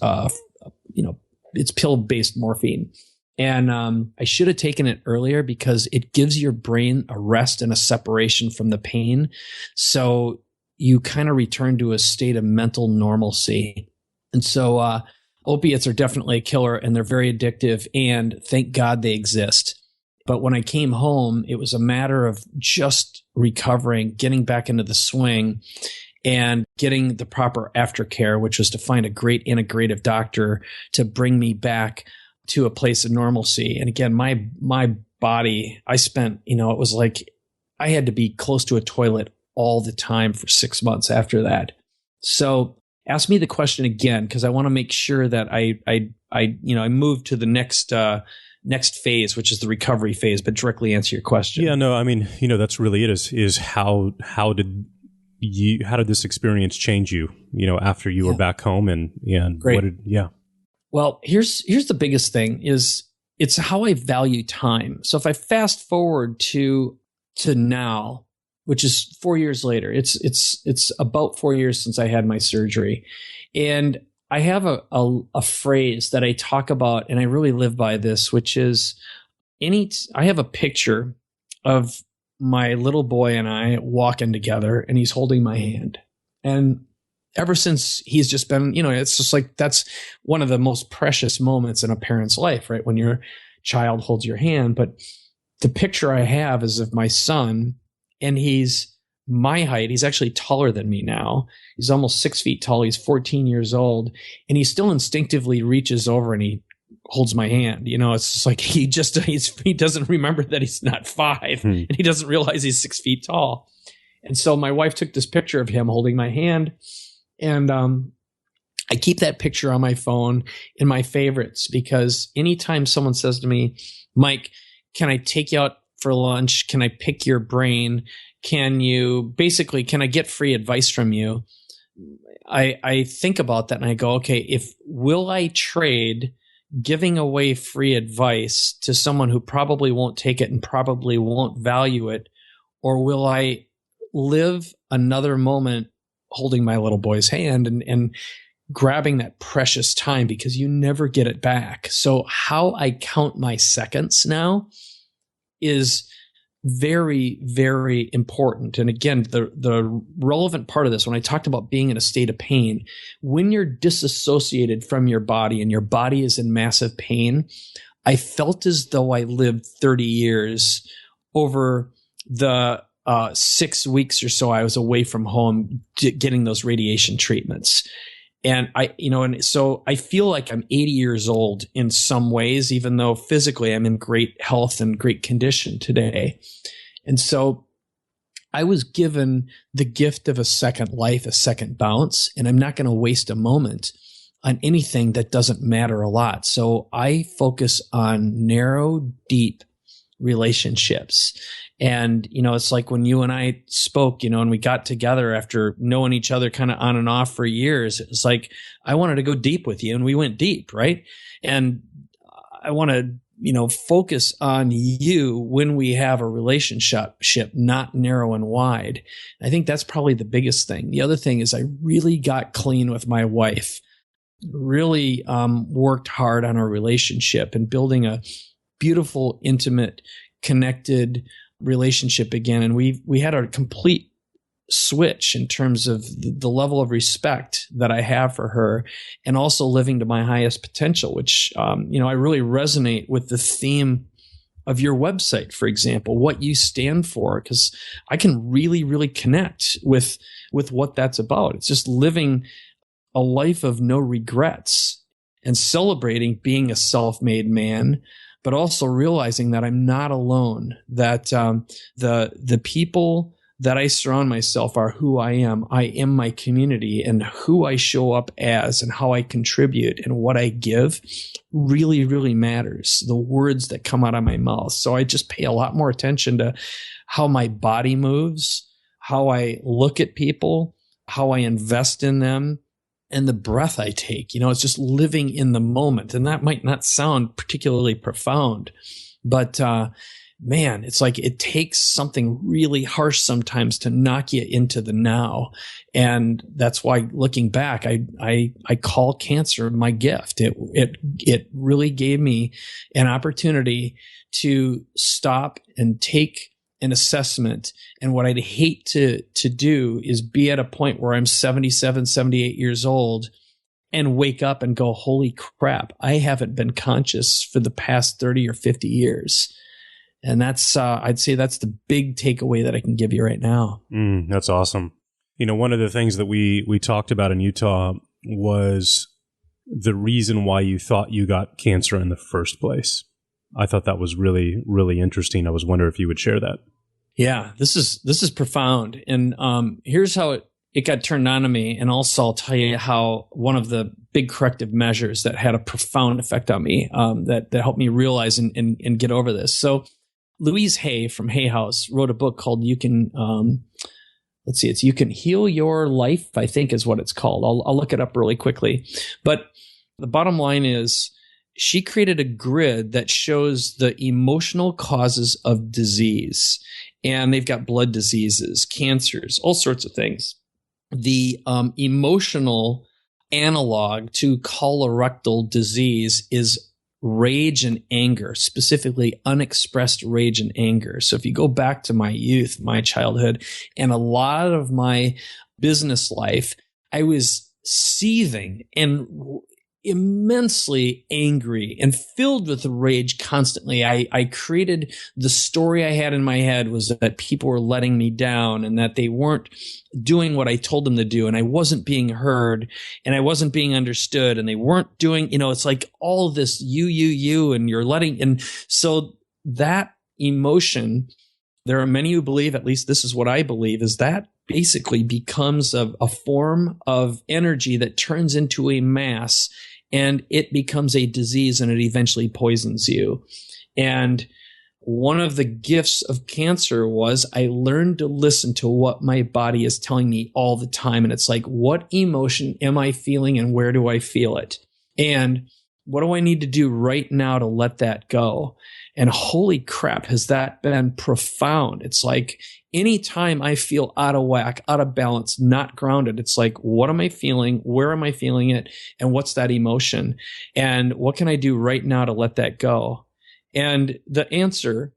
it's pill-based morphine. And I should have taken it earlier, because it gives your brain a rest and a separation from the pain. So you kind of return to a state of mental normalcy. And so Opiates are definitely a killer, and they're very addictive, and thank God they exist. But when I came home, it was a matter of just recovering, getting back into the swing, and getting the proper aftercare, which was to find a great integrative doctor to bring me back to a place of normalcy. And again, my body, I spent, it was like I had to be close to a toilet all the time for 6 months after that. So ask me the question again, because I want to make sure that I move to the next phase, which is the recovery phase, but directly answer your question. Yeah, no, I mean, that's really it is how did this experience change you, after you were back home and Great. Yeah. Well, here's the biggest thing is it's how I value time. So if I fast forward to now, which is 4 years later, it's about 4 years since I had my surgery. And I have a phrase that I talk about, and I really live by this, which is I have a picture of my little boy and I walking together, and he's holding my hand. And ever since he's just been, it's just like, that's one of the most precious moments in a parent's life, right? When your child holds your hand. But the picture I have is of my son, and he's my height. He's actually taller than me now. He's almost 6 feet tall. He's 14 years old, and he still instinctively reaches over and he holds my hand. It's just like he doesn't remember that he's not 5 and he doesn't realize he's 6 feet tall. And so my wife took this picture of him holding my hand, and I keep that picture on my phone in my favorites, because anytime someone says to me, Mike, can I take you out for lunch? Can I pick your brain? Can I get free advice from you? I think about that and I go, okay, will I trade giving away free advice to someone who probably won't take it and probably won't value it? Or will I live another moment holding my little boy's hand and grabbing that precious time, because you never get it back? So how I count my seconds now is very, very important. And again, the relevant part of this, when I talked about being in a state of pain, when you're disassociated from your body and your body is in massive pain, I felt as though I lived 30 years over the 6 weeks or so I was away from home getting those radiation treatments. And so I feel like I'm 80 years old in some ways, even though physically I'm in great health and great condition today. And so I was given the gift of a second life, a second bounce, and I'm not going to waste a moment on anything that doesn't matter a lot. So I focus on narrow, deep relationships. And, it's like when you and I spoke, and we got together after knowing each other kind of on and off for years, it was like, I wanted to go deep with you, and we went deep, right? And I want to, focus on you when we have a relationship, not narrow and wide. I think that's probably the biggest thing. The other thing is I really got clean with my wife, really worked hard on our relationship and building a beautiful, intimate, connected relationship again. And we had a complete switch in terms of the level of respect that I have for her, and also living to my highest potential, which, I really resonate with the theme of your website, for example, what you stand for, because I can really, really connect with what that's about. It's just living a life of no regrets and celebrating being a self-made man, but also realizing that I'm not alone, that the people that I surround myself are who I am. I am my community, and who I show up as and how I contribute and what I give really, really matters. The words that come out of my mouth. So I just pay a lot more attention to how my body moves, how I look at people, how I invest in them, and the breath I take. It's just living in the moment. And that might not sound particularly profound, but man, it's like it takes something really harsh sometimes to knock you into the now. And that's why, looking back, I call cancer my gift. It really gave me an opportunity to stop and take an assessment. And what I'd hate to do is be at a point where I'm 77, 78 years old and wake up and go, holy crap, I haven't been conscious for the past 30 or 50 years. And that's, I'd say that's the big takeaway that I can give you right now. That's awesome. One of the things that we talked about in Utah was the reason why you thought you got cancer in the first place. I thought that was really, really interesting. I was wondering if you would share that. Yeah, this is profound. And here's how it got turned on to me. And also I'll tell you how one of the big corrective measures that had a profound effect on me that helped me realize and get over this. So Louise Hay from Hay House wrote a book called You Can Heal Your Life, I think is what it's called. I'll look it up really quickly. But the bottom line is she created a grid that shows the emotional causes of disease. And they've got blood diseases, cancers, all sorts of things. The emotional analog to colorectal disease is rage and anger, specifically unexpressed rage and anger. So if you go back to my youth, my childhood, and a lot of my business life, I was seething and immensely angry and filled with rage constantly. I created the story I had in my head was that people were letting me down and that they weren't doing what I told them to do. And I wasn't being heard and I wasn't being understood and they weren't doing, it's like all this you, and you're letting, and so that emotion, there are many who believe, at least this is what I believe, is that basically becomes a form of energy that turns into a mass and it becomes a disease and it eventually poisons you. And one of the gifts of cancer was I learned to listen to what my body is telling me all the time. And it's like, what emotion am I feeling and where do I feel it? And what do I need to do right now to let that go? And holy crap, has that been profound? It's like anytime I feel out of whack, out of balance, not grounded, it's like, what am I feeling? Where am I feeling it? And what's that emotion? And what can I do right now to let that go? And the answer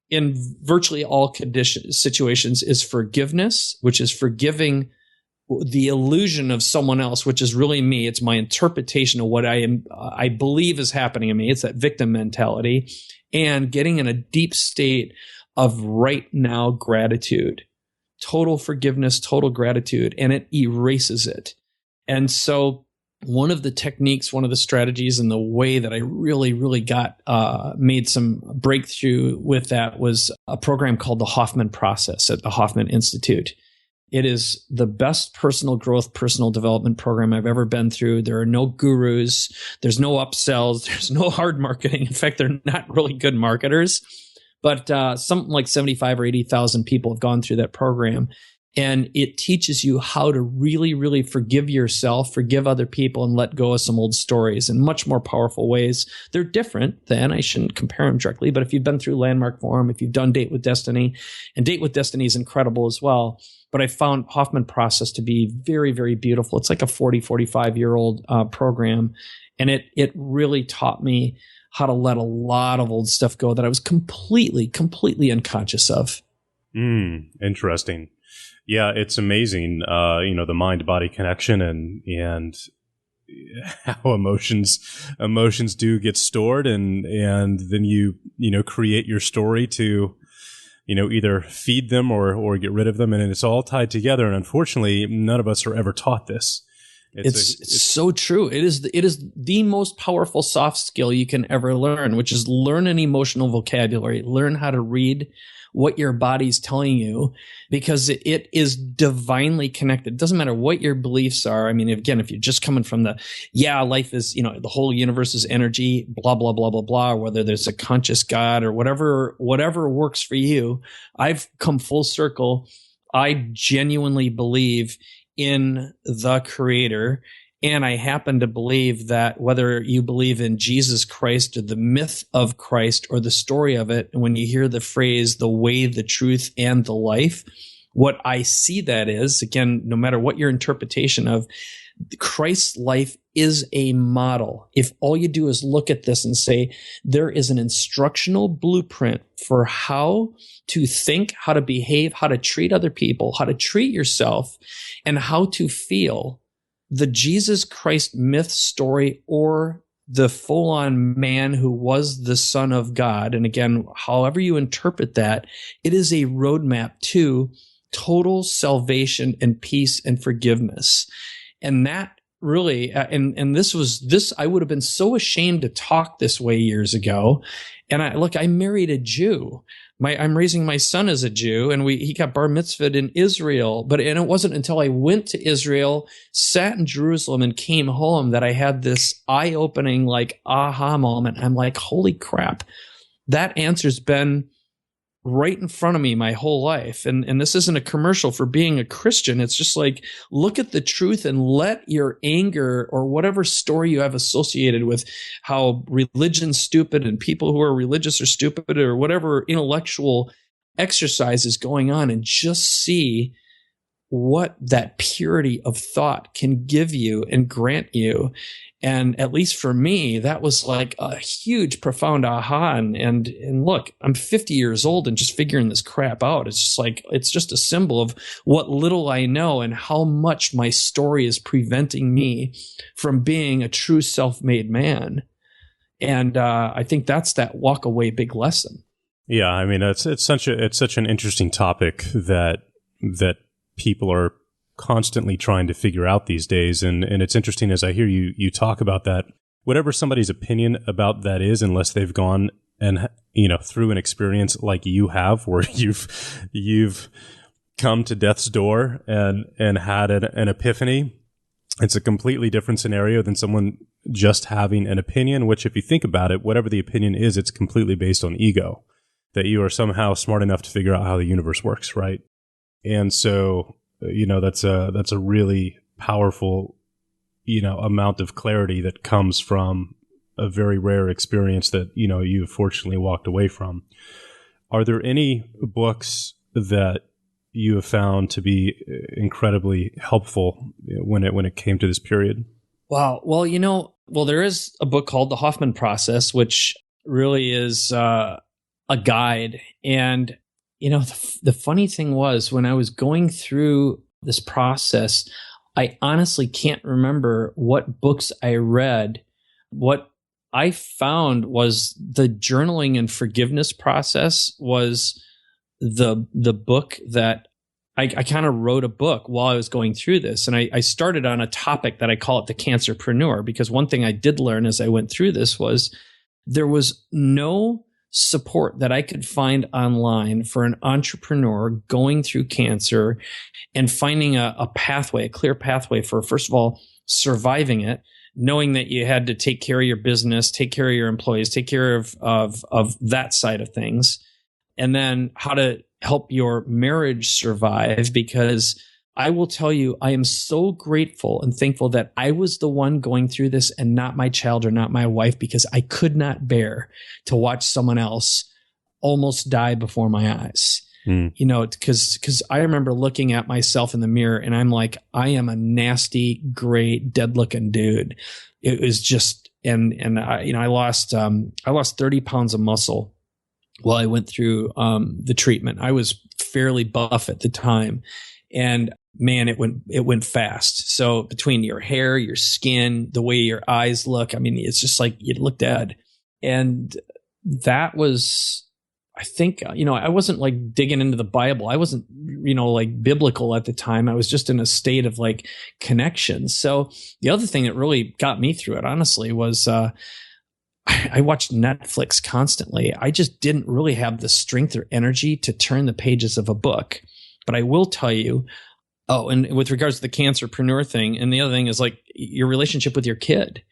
in virtually all situations is forgiveness, which is forgiving the illusion of someone else, which is really me. It's my interpretation of what I believe is happening to me. It's that victim mentality, and getting in a deep state of right now gratitude, total forgiveness, total gratitude, and it erases it. And so one of the techniques, one of the strategies, and the way that I really, really got made some breakthrough with that was a program called the Hoffman Process at the Hoffman Institute. It is the best personal growth, personal development program I've ever been through. There are no gurus. There's no upsells. There's no hard marketing. In fact, they're not really good marketers. But something like 75 or 80,000 people have gone through that program. And it teaches you how to really, really forgive yourself, forgive other people, and let go of some old stories in much more powerful ways. They're different than, I shouldn't compare them directly, but if you've been through Landmark Forum, if you've done Date with Destiny, and Date with Destiny is incredible as well. But I found Hoffman Process to be very, very beautiful. It's like a 45-year-old program. And it really taught me how to let a lot of old stuff go that I was completely unconscious of. Interesting. Yeah, it's amazing, the mind-body connection and how emotions do get stored and then you create your story to, either feed them or get rid of them. And it's all tied together. And unfortunately, none of us are ever taught this. It's so true. It is the most powerful soft skill you can ever learn, which is learn an emotional vocabulary, learn how to read what your body's telling you, because it is divinely connected. It doesn't matter what your beliefs are. I mean, again, if you're just coming from life is, the whole universe is energy, blah, blah, blah, blah, blah, or whether there's a conscious God or whatever works for you. I've come full circle. I genuinely believe in the Creator. And I happen to believe that whether you believe in Jesus Christ or the myth of Christ or the story of it, when you hear the phrase, the way, the truth, and the life, what I see that is, again, no matter what your interpretation of, Christ's life is a model. If all you do is look at this and say, there is an instructional blueprint for how to think, how to behave, how to treat other people, how to treat yourself, and how to feel, the Jesus Christ myth story or the full-on man who was the Son of God, and again, however you interpret that, it is a roadmap to total salvation and peace and forgiveness. And that really, and this, I would have been so ashamed to talk this way years ago. And I married a Jew. I'm raising my son as a Jew, and he got bar mitzvahed in Israel. And it wasn't until I went to Israel, sat in Jerusalem, and came home that I had this eye-opening, like, aha moment. I'm like, holy crap, that answer's been right in front of me my whole life. And this isn't a commercial for being a Christian. It's just like, look at the truth and let your anger or whatever story you have associated with how religion's stupid and people who are religious are stupid or whatever intellectual exercise is going on, and just see what that purity of thought can give you and grant you. And at least for me, that was like a huge, profound aha. And look, I'm 50 years old and just figuring this crap out. It's just like, it's just a symbol of what little I know and how much my story is preventing me from being a true self-made man. And I think that's that walk away big lesson. Yeah, I mean, it's such an interesting topic that people are constantly trying to figure out these days. And it's interesting as I hear you talk about that, whatever somebody's opinion about that is, unless they've gone and, through an experience like you have, where you've come to death's door and had an epiphany, it's a completely different scenario than someone just having an opinion, which if you think about it, whatever the opinion is, it's completely based on ego, that you are somehow smart enough to figure out how the universe works, right? And so, that's a really powerful, amount of clarity that comes from a very rare experience that, you fortunately walked away from. Are there any books that you have found to be incredibly helpful when it came to this period? Wow. Well, there is a book called The Hoffman Process, which really is a guide. And the funny thing was, when I was going through this process, I honestly can't remember what books I read. What I found was the journaling and forgiveness process was the book that I kind of wrote a book while I was going through this. And I started on a topic that I call it the cancerpreneur, because one thing I did learn as I went through this was there was no support that I could find online for an entrepreneur going through cancer and finding a pathway, a clear pathway for, first of all, surviving it, knowing that you had to take care of your business, take care of your employees, take care of that side of things, and then how to help your marriage survive. Because I will tell you, I am so grateful and thankful that I was the one going through this and not my child or not my wife, because I could not bear to watch someone else almost die before my eyes. Because I remember looking at myself in the mirror and I'm like, I am a nasty, gray, dead looking dude. It was just, and I lost 30 pounds of muscle while I went through the treatment. I was fairly buff at the time. And man, it went fast. So between your hair, your skin, the way your eyes look, I mean, it's just like you look dead. And that was, I think, I wasn't like digging into the Bible. I wasn't, like biblical at the time. I was just in a state of like connection. So the other thing that really got me through it, honestly, was I watched Netflix constantly. I just didn't really have the strength or energy to turn the pages of a book. But I will tell you, and with regards to the cancerpreneur thing, and the other thing is like your relationship with your kid,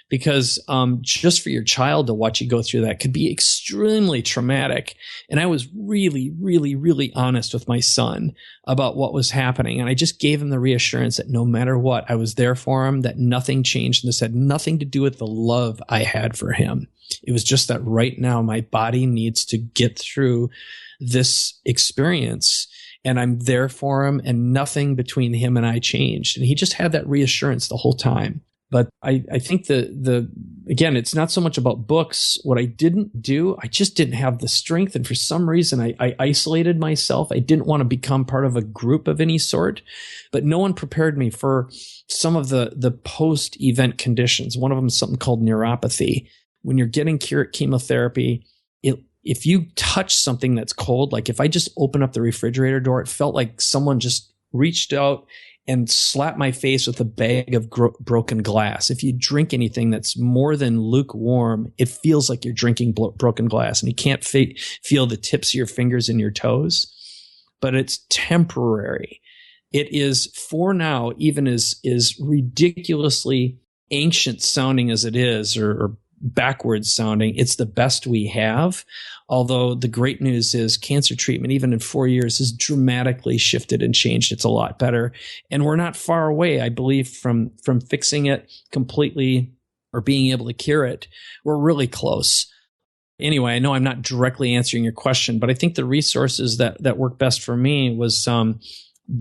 because just for your child to watch you go through that could be extremely traumatic. And I was really, really, really honest with my son about what was happening. And I just gave him the reassurance that no matter what, I was there for him, that nothing changed. And this had nothing to do with the love I had for him. It was just that right now my body needs to get through this experience. And I'm there for him, and nothing between him and I changed. And he just had that reassurance the whole time. But I think the again, it's not so much about books. What I didn't do, I just didn't have the strength. And for some reason, I isolated myself. I didn't want to become part of a group of any sort, but no one prepared me for some of the post-event conditions. One of them is something called neuropathy. When you're getting chemotherapy, if you touch something that's cold, like if I just open up the refrigerator door, it felt like someone just reached out and slapped my face with a bag of broken glass. If you drink anything that's more than lukewarm, it feels like you're drinking broken glass, and you can't feel the tips of your fingers and your toes. But it's temporary. It is, for now, even as ridiculously ancient sounding as it is, or backwards sounding, it's the best we have. Although the great news is cancer treatment, even in 4 years, has dramatically shifted and changed. It's a lot better. And we're not far away, I believe, from fixing it completely or being able to cure it. We're really close. Anyway, I know I'm not directly answering your question, but I think the resources that work best for me was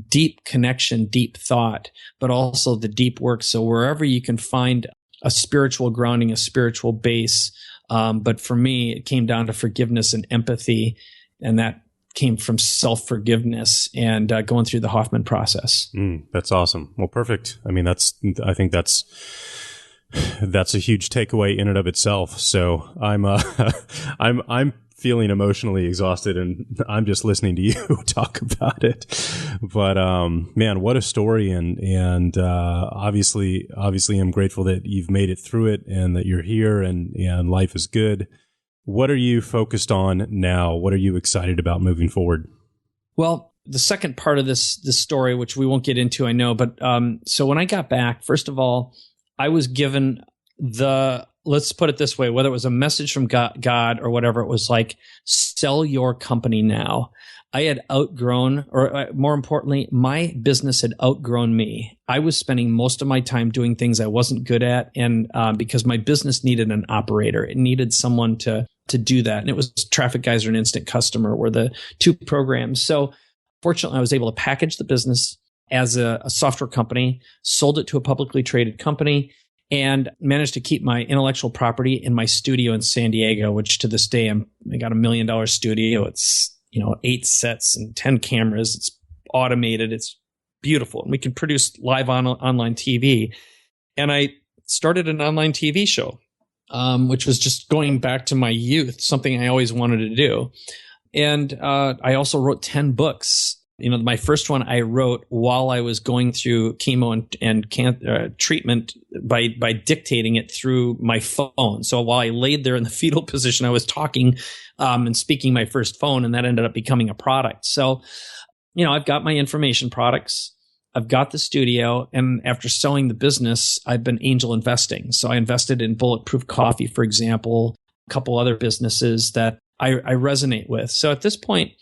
deep connection, deep thought, but also the deep work. So wherever you can find a spiritual grounding, a spiritual base. But for me, it came down to forgiveness and empathy. And that came from self-forgiveness and going through the Hoffman process. That's awesome. Well, perfect. I mean, I think that's a huge takeaway in and of itself. So I'm feeling emotionally exhausted, and I'm just listening to you talk about it. But man, what a story! And obviously, I'm grateful that you've made it through it and that you're here and life is good. What are you focused on now? What are you excited about moving forward? Well, the second part of this story, which we won't get into, I know, but so when I got back, first of all, I was given let's put it this way, whether it was a message from God or whatever, it was like, sell your company now. I had outgrown, or more importantly, my business had outgrown me. I was spending most of my time doing things I wasn't good at. And because my business needed an operator, it needed someone to do that. And it was Traffic Geyser and Instant Customer were the two programs. So fortunately, I was able to package the business as a software company, sold it to a publicly traded company, and managed to keep my intellectual property in my studio in San Diego, which to this day, I got $1 million studio. It's, 8 sets and 10 cameras. It's automated. It's beautiful. And we can produce live online TV. And I started an online TV show, which was just going back to my youth, something I always wanted to do. And I also wrote 10 books. My first one I wrote while I was going through chemo and treatment by dictating it through my phone. So while I laid there in the fetal position, I was talking and speaking my first phone, and that ended up becoming a product. So, I've got my information products. I've got the studio. And after selling the business, I've been angel investing. So I invested in Bulletproof Coffee, for example, a couple other businesses that I resonate with. So at this point,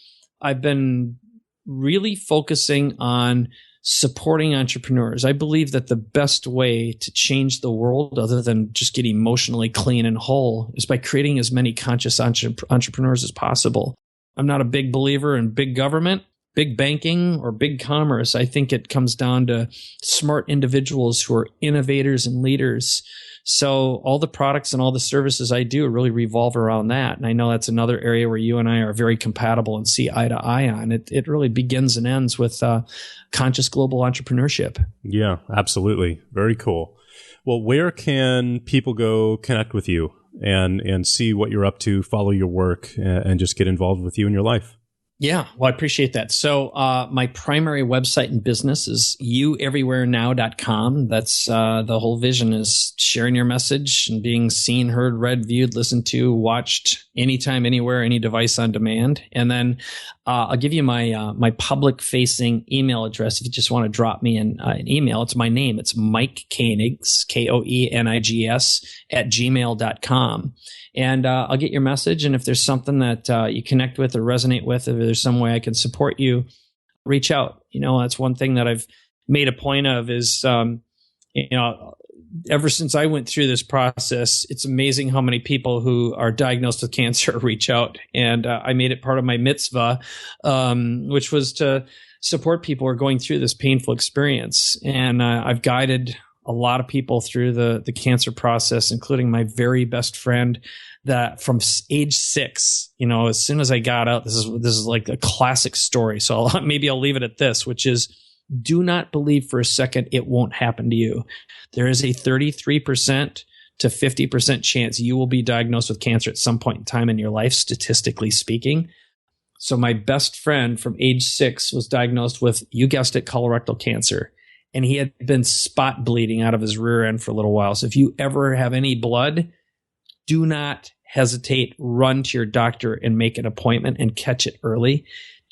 I've been really focusing on supporting entrepreneurs. I believe that the best way to change the world, other than just get emotionally clean and whole, is by creating as many conscious entrepreneurs as possible. I'm not a big believer in big government, big banking, or big commerce. I think it comes down to smart individuals who are innovators and leaders. So all the products and all the services I do really revolve around that. And I know that's another area where you and I are very compatible and see eye to eye on. It really begins and ends with conscious global entrepreneurship. Yeah, absolutely. Very cool. Well, where can people go connect with you and see what you're up to, follow your work, and just get involved with you in your life? Yeah, well, I appreciate that. So my primary website and business is youeverywherenow.com. That's the whole vision is sharing your message and being seen, heard, read, viewed, listened to, watched anytime, anywhere, any device on demand. And then I'll give you my public-facing email address if you just want to drop me an email. It's my name. It's Mike Koenigs, Koenigs, @gmail.com. And I'll get your message. And if there's something that you connect with or resonate with, if there's some way I can support you, reach out. That's one thing that I've made a point of is, ever since I went through this process, it's amazing how many people who are diagnosed with cancer reach out. And I made it part of my mitzvah, which was to support people who are going through this painful experience. And I've guided a lot of people through the cancer process, including my very best friend, that from age 6, as soon as I got out, this is like a classic story. So maybe I'll leave it at this, which is, do not believe for a second it won't happen to you. There is a 33% to 50% chance you will be diagnosed with cancer at some point in time in your life, statistically speaking. So my best friend from age 6 was diagnosed with, you guessed it, colorectal cancer. And he had been spot bleeding out of his rear end for a little while. So if you ever have any blood, do not hesitate. Run to your doctor and make an appointment and catch it early.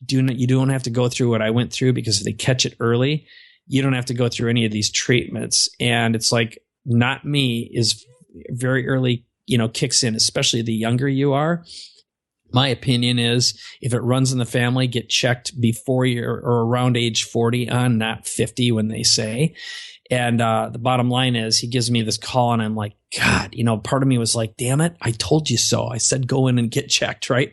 You don't have to go through what I went through, because if they catch it early, you don't have to go through any of these treatments. And it's like, not me is very early, kicks in, especially the younger you are. My opinion is, if it runs in the family, get checked before you're or around age 40 on, not 50 when they say. And the bottom line is, he gives me this call and I'm like, God, part of me was like, damn it, I told you so. I said, go in and get checked, right?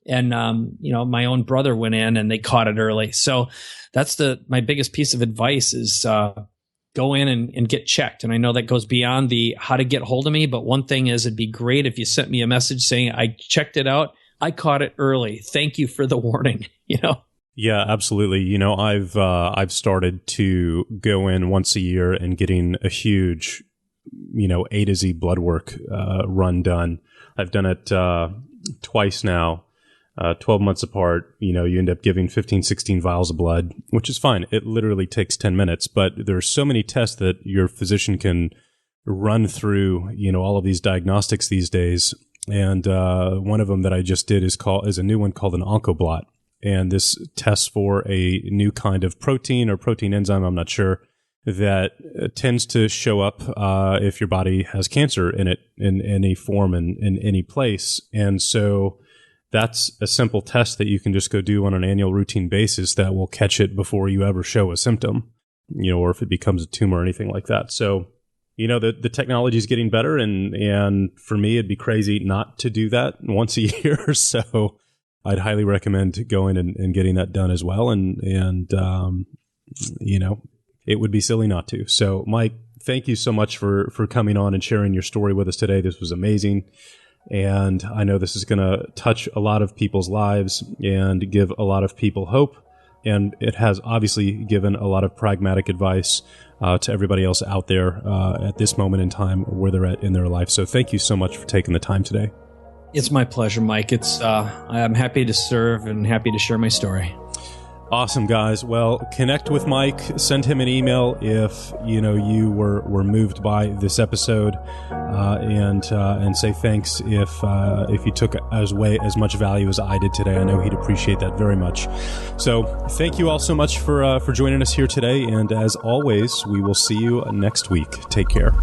And, my own brother went in and they caught it early. So that's my biggest piece of advice is go in and get checked. And I know that goes beyond the how to get hold of me. But one thing is, it'd be great if you sent me a message saying, I checked it out. I caught it early. Thank you for the warning, Yeah, absolutely. I've started to go in once a year and getting a huge, A to Z blood work run done. I've done it twice now, 12 months apart. You end up giving 15, 16 vials of blood, which is fine. It literally takes 10 minutes, but there's so many tests that your physician can run through, all of these diagnostics these days. And one of them that I just did is a new one called an Oncoblot. And this tests for a new kind of protein or protein enzyme, I'm not sure, that tends to show up if your body has cancer in it in any form and in any place. And so that's a simple test that you can just go do on an annual routine basis that will catch it before you ever show a symptom, or if it becomes a tumor or anything like that. So, the technology is getting better, and for me, it'd be crazy not to do that once a year. So I'd highly recommend going and getting that done as well. And it would be silly not to. So Mike, thank you so much for coming on and sharing your story with us today. This was amazing. And I know this is going to touch a lot of people's lives and give a lot of people hope. And it has obviously given a lot of pragmatic advice to everybody else out there at this moment in time where they're at in their life. So thank you so much for taking the time today. It's my pleasure, Mike. I'm happy to serve and happy to share my story. Awesome, guys. Well, connect with Mike. Send him an email if you were moved by this episode, and say thanks if you took as much value as I did today. I know he'd appreciate that very much. So, thank you all so much for joining us here today. And as always, we will see you next week. Take care.